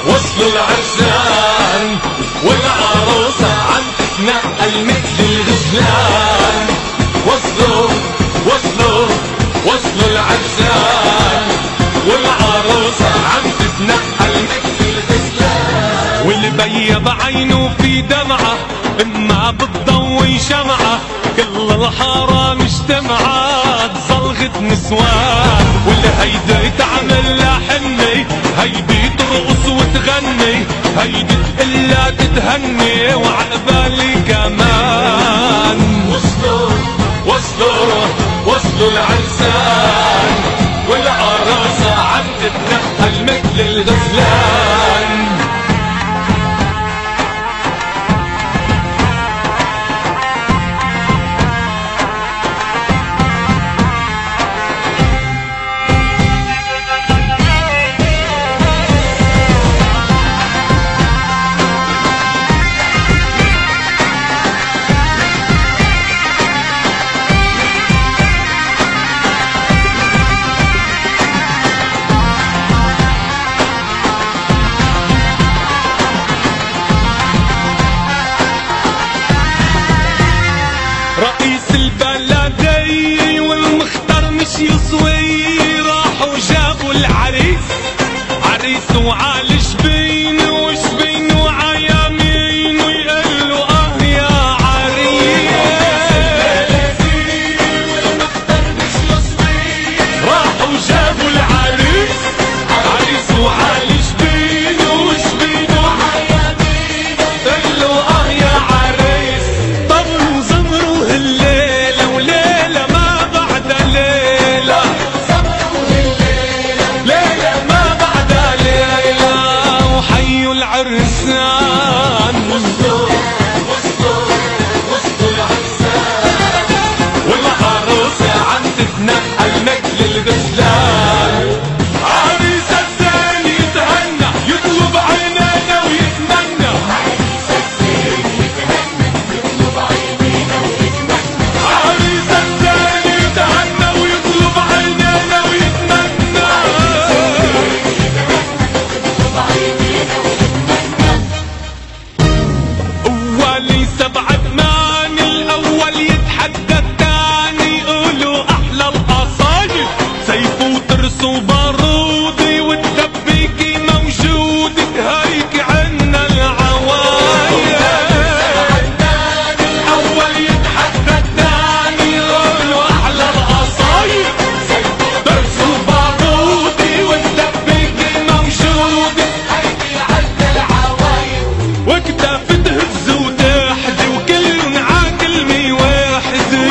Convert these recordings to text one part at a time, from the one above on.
وصلوا العرسان والعروسة عم تتنقل مثل الغزلان. وصلوا العرسان والعروسة عم تتنقل مثل الغزلان. واللي بيض عينه في دمعة اما بتضوي شمعة، كل الحارة مجتمعة صلغة نسوان. واللي هيدي تعمل لها حني، هيدي ترقص وتغني، هيدي تقلها تتهني وعقبالي كمان. وصلوا العرسان والعروسة عم تتنقل مثل الغزلان. رئيس البلدية والمختار مش يصوي، راحوا جابوا العريس، عريس وعالي شبين وشبين وعيامين، ويقلوا اه يا عريس. والمختار مش يصوي، راحوا جابوا العريس، عريس وعالي شبين وشبين وعيامين، قلوا اه يا عريس. طبلوا زمروا الليلة وليلة ما بعد ليلة، ليلة ما بعد ليلة، وحيوا العرسان. وصلوا العرسان والعروسة عم تتنقل مثل الغزلان. عريس الزين يتهنى يطلب عينينا ويتمنى، عريس الزين يتهنى ويطلب عينينا ويتمنى. أولي 7 8 الأول يتحدى الثاني، يقولوا أحلى القصايد، سيف وترس وبارودي والدبيكي موجودة، هيك عنا العوايد. الأول يتحدى الثاني، يقولوا أحلى القصايد، ترس وبارودي والدبيكي موجودة، هيك عنا العوايد. وقتها بتهز وتحدي وكلن عاكلمة واحدة،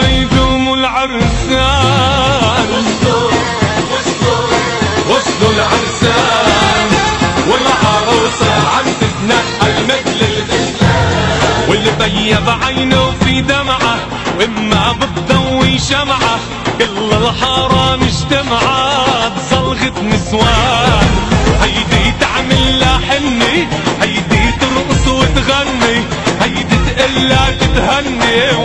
يقوموا العرسان. وصلوا العرسان والعروسة عم تتنقل مثل الغزلان. واللي بيض عينه في دمعة واما بتضوي شمعة، كل الحارة مجتمعة صلغة نسوان. هيدي تعمل لها حني، هيدي ترقص وتغني، هيدي تقلها تتهني